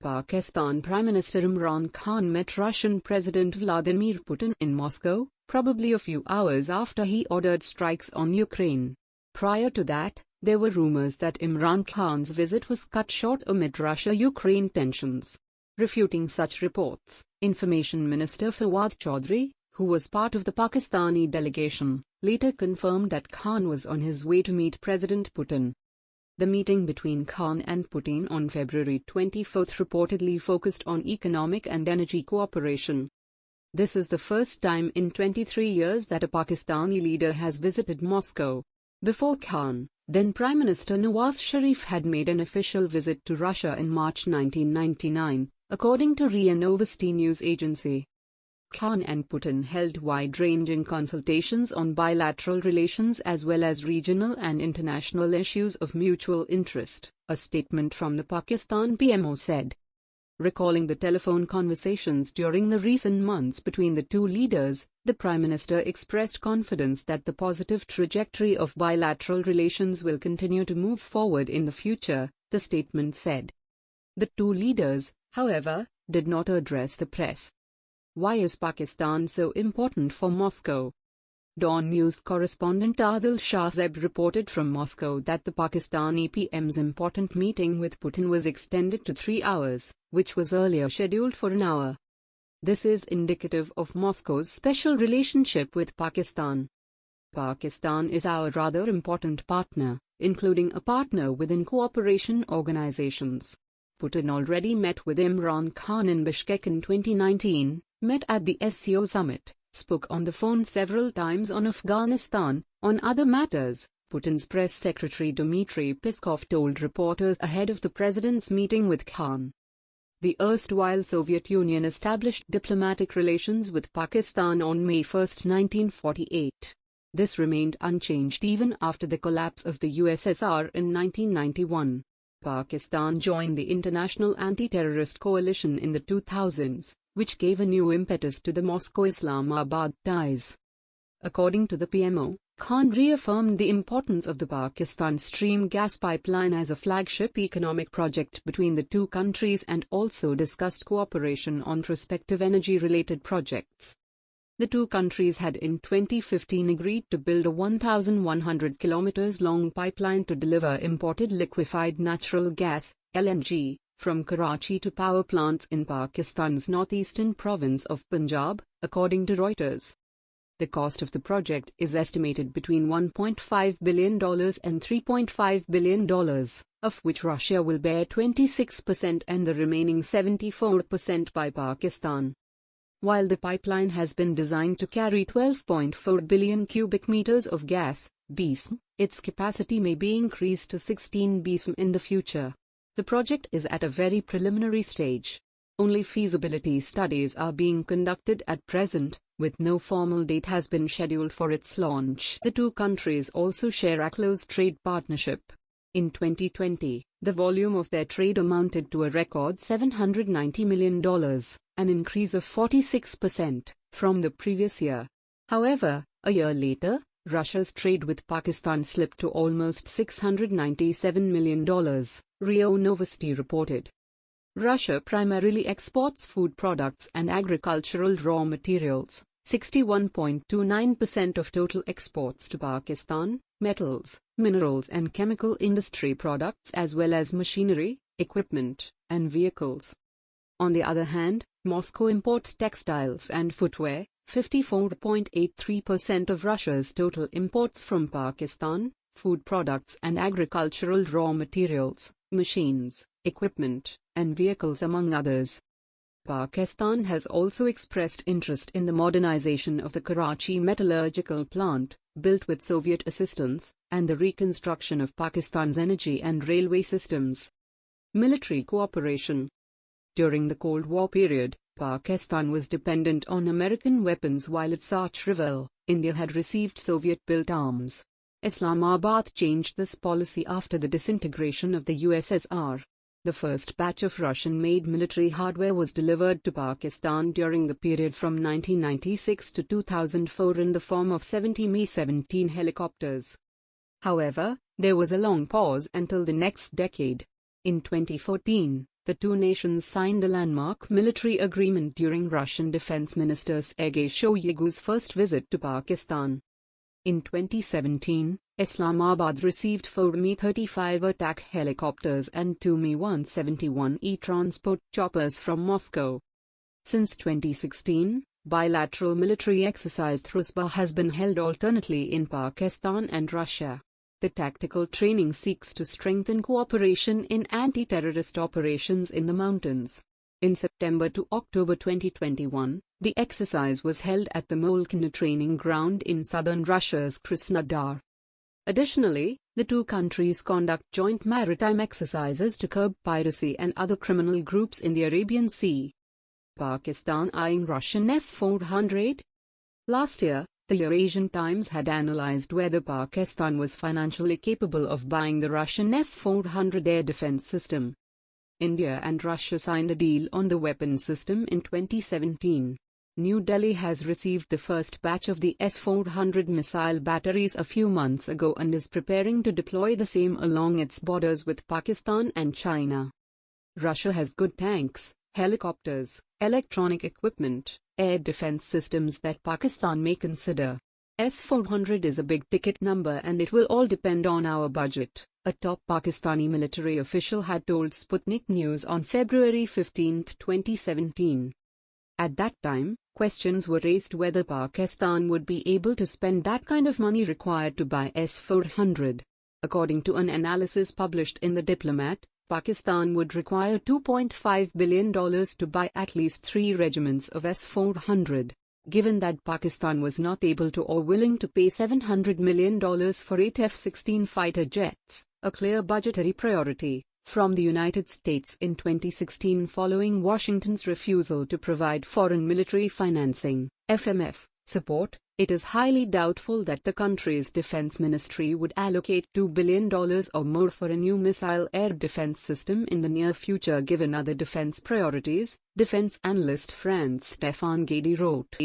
Pakistan Prime Minister Imran Khan met Russian President Vladimir Putin in Moscow, probably a few hours after he ordered strikes on Ukraine. Prior to that, there were rumors that Imran Khan's visit was cut short amid Russia-Ukraine tensions. Refuting such reports, Information Minister Fawad Chaudhry, who was part of the Pakistani delegation, later confirmed that Khan was on his way to meet President Putin. The meeting between Khan and Putin on February 24 reportedly focused on economic and energy cooperation. This is the first time in 23 years that a Pakistani leader has visited Moscow. Before Khan, then Prime Minister Nawaz Sharif had made an official visit to Russia in March 1999, according to RIA Novosti news agency. Khan and Putin held wide-ranging consultations on bilateral relations as well as regional and international issues of mutual interest, a statement from the Pakistan PMO said. Recalling the telephone conversations during the recent months between the two leaders, the Prime Minister expressed confidence that the positive trajectory of bilateral relations will continue to move forward in the future, the statement said. The two leaders, however, did not address the press. Why is Pakistan so important for Moscow? Dawn News correspondent Adil Shahzeb reported from Moscow that the Pakistani PM's important meeting with Putin was extended to 3 hours, which was earlier scheduled for an hour. This is indicative of Moscow's special relationship with Pakistan. Pakistan is our rather important partner, including a partner within cooperation organizations. Putin already met with Imran Khan in Bishkek in 2019, met at the SCO summit, spoke on the phone several times on Afghanistan. On other matters, Putin's press secretary Dmitry Peskov told reporters ahead of the president's meeting with Khan. The erstwhile Soviet Union established diplomatic relations with Pakistan on May 1, 1948. This remained unchanged even after the collapse of the USSR in 1991. Pakistan joined the International Anti-Terrorist Coalition in the 2000s, which gave a new impetus to the Moscow-Islamabad ties. According to the PMO, Khan reaffirmed the importance of the PakistanStream Gas Pipeline as a flagship economic project between the two countries and also discussed cooperation on prospective energy-related projects. The two countries had in 2015 agreed to build a 1,100 km long pipeline to deliver imported liquefied natural gas, LNG, from Karachi to power plants in Pakistan's northeastern province of Punjab, according to Reuters. The cost of the project is estimated between $1.5 billion and $3.5 billion, of which Russia will bear 26% and the remaining 74% by Pakistan. While the pipeline has been designed to carry 12.4 billion cubic meters of gas, BCM, its capacity may be increased to 16 BCM in the future. The project is at a very preliminary stage. Only feasibility studies are being conducted at present, with no formal date has been scheduled for its launch. The two countries also share a close trade partnership. In 2020, the volume of their trade amounted to a record $790 million, an increase of 46% from the previous year. However, a year later, Russia's trade with Pakistan slipped to almost $697 million, RIA Novosti reported. Russia primarily exports food products and agricultural raw materials, 61.29% of total exports to Pakistan, metals, minerals and chemical industry products as well as machinery, equipment, and vehicles. On the other hand, Moscow imports textiles and footwear, 54.83% of Russia's total imports from Pakistan, food products and agricultural raw materials, machines, equipment, and vehicles among others. Pakistan has also expressed interest in the modernization of the Karachi metallurgical plant, built with Soviet assistance, and the reconstruction of Pakistan's energy and railway systems. Military cooperation. During the Cold War period, Pakistan was dependent on American weapons while its arch rival, India, had received Soviet-built arms. Islamabad changed this policy after the disintegration of the USSR. The first batch of Russian-made military hardware was delivered to Pakistan during the period from 1996 to 2004 in the form of 70 Mi-17 helicopters. However, there was a long pause until the next decade. In 2014, The two nations signed a landmark military agreement during Russian Defense Minister Sergei Shoigu's first visit to Pakistan. In 2017, Islamabad received 4 Mi-35 attack helicopters and 2 Mi-171E transport choppers from Moscow. Since 2016, bilateral military exercise Thrusba has been held alternately in Pakistan and Russia. The tactical training seeks to strengthen cooperation in anti-terrorist operations in the mountains. In September to October 2021, the exercise was held at the Molchno training ground in southern Russia's Krasnodar. Additionally, the two countries conduct joint maritime exercises to curb piracy and other criminal groups in the Arabian Sea. Pakistan eyeing Russian S400? Last year, the EurAsian Times had analyzed whether Pakistan was financially capable of buying the Russian S400 air defense system. India and Russia signed a deal on the weapon system in 2017. New Delhi has received the first batch of the S400 missile batteries a few months ago and is preparing to deploy the same along its borders with Pakistan and China. Russia has good tanks, helicopters, electronic equipment, air defense systems that Pakistan may consider. S400 is a big-ticket number and it will all depend on our budget, a top Pakistani military official had told Sputnik News on February 15, 2017. At that time, questions were raised whether Pakistan would be able to spend that kind of money required to buy S400. According to an analysis published in The Diplomat, Pakistan would require $2.5 billion to buy at least 3 regiments of S-400. Given that Pakistan was not able to or willing to pay $700 million for 8 F-16 fighter jets, a clear budgetary priority, from the United States in 2016 following Washington's refusal to provide foreign military financing, FMF, support, it is highly doubtful that the country's defense ministry would allocate $2 billion or more for a new missile air defense system in the near future given other defense priorities, defense analyst Franz Stefan Gady wrote.